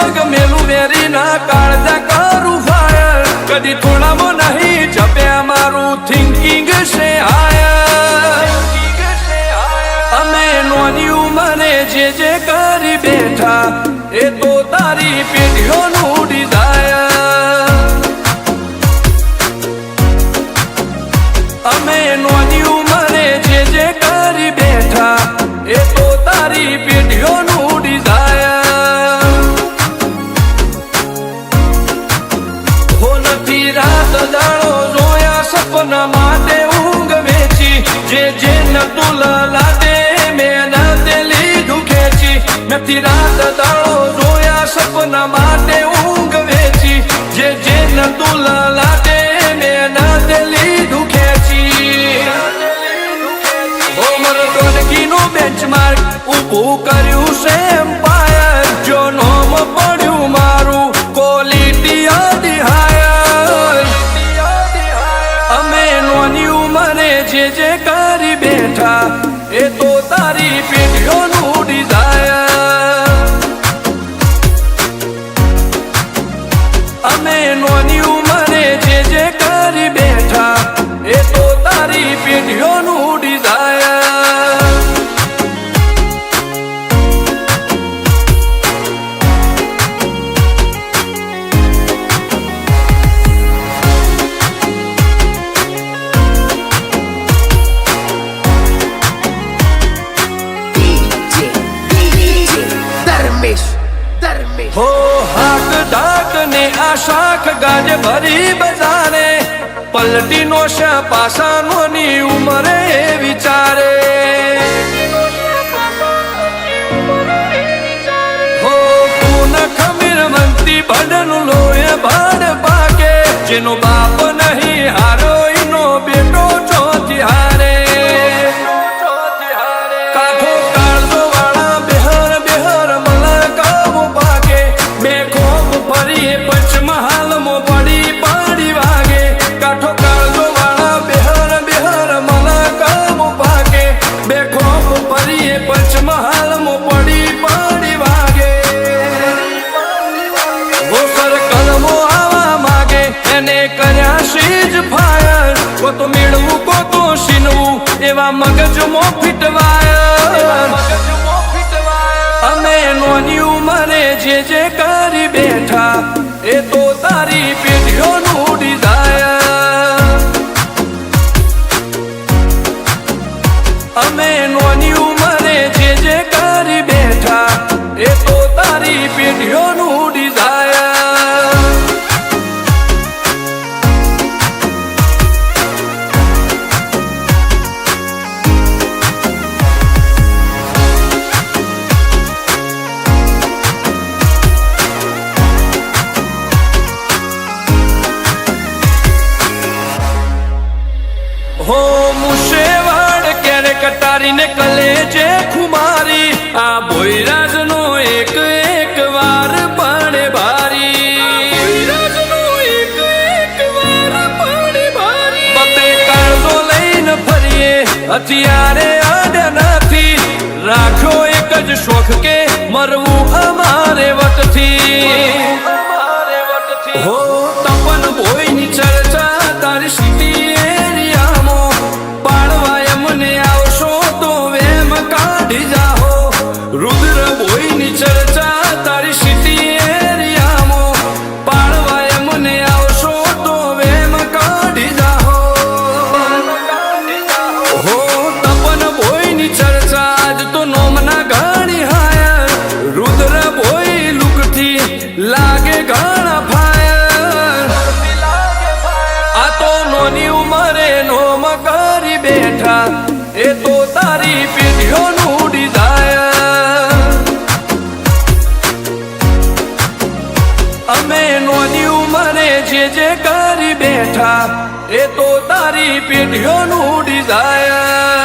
પગ મેલું વેરી ના કાળજા કરું ફાયર કદી થોડામાં નહીં જપ્યા મારું થિંકિંગ છે હાયર અમે નોની ઉંમરે જે કરી બેઠા એ તો તારી પેઢીઓનું ડિઝાયર અમે નોની ઉંમરે જે કરી બેઠા એ તો તારી પેઢીઓનું ડિઝાયર હો નથી રાત દાડો જોયા સપના માટે ઊંઘ વેચી જે નતું લાદે મેં તે લીધું ખેંચી નથી રાત દાડો જોયા સપના માટે ઊંઘ વેચી જે નતું લાદે મેં તે લીધું ખેંચી હો મરદોનગીનું બેન્ચમાર્ક ઊભું કર્યું છે એમ્પાયર જો નોમ પડ્યું મારું ક્વોલિટી અડી હાયર અમે નોની ઉંમરે જે કરી બેઠા એ તો તારી પેઢીઓનું ડિઝાયર અમે નોની ઉંમરે જે કરી બેઠા એ તો તારી પેઢીઓનું ડિઝાયર हो हाक डाक ने आशाख गाज भरी बजारे पलटी नो शा पासा नोनी उमरे विचारे हो पून खमीर मंती बदन लोए बाड़ पाके जेनो बाप नहीं हारो इनो बेटो चौथी हारे काठो काळजो वाला बेहर बेहर मला काबू पाके बेखोफ फरी पंचमहाल मो पड़ी पाड़ी वागे काठो काळजो वाला बेहर बेहर मला काबू पाके बेखोफ फरी पंचमहाल मो पड़ी पाड़ी वागे वो सर्कल मो आवा मागे एने कर्या शीज फायर को तो मेळवू को तो शीनवू एवा मगज मो फिटवायर અમે નોની ઉંમરે જે કરી બેઠા એ તો તારી પેઢીઓનું ડિઝાયર અમે નોની ઉંમરે જે કરી બેઠા એ તો તારી પેઢીઓનું ડિઝાયર हो मुशेवाड़ क्यारे कटारी ने कलेजे खुमारी आ भोईराज नो एक एक वार पाणे भारी बते काळजो लईने फरीए हथियारे आड्या नथी राख्यो एक ज शोख के मरवू अमारे वटथी हो तपन भोईनी चर्चा तारी सिटी रुद्र भोईनी चर्चा तारी सिटी एरियामो पाळवाय मने आवशो तो वेम काढी जाहो हो तपन भोईनी चर्चा आज तो नोमना घणी हायर रुद्र भोई लुकथी लागे घणा फायर आ तो नोनी उमरे नोम करी बेठा ए तो तारी पेढीओનું ડિઝાયર અમે નોની ઉંમરે જે કરી બેઠા એ તો તારી પેઢીઓનું ડિઝાયર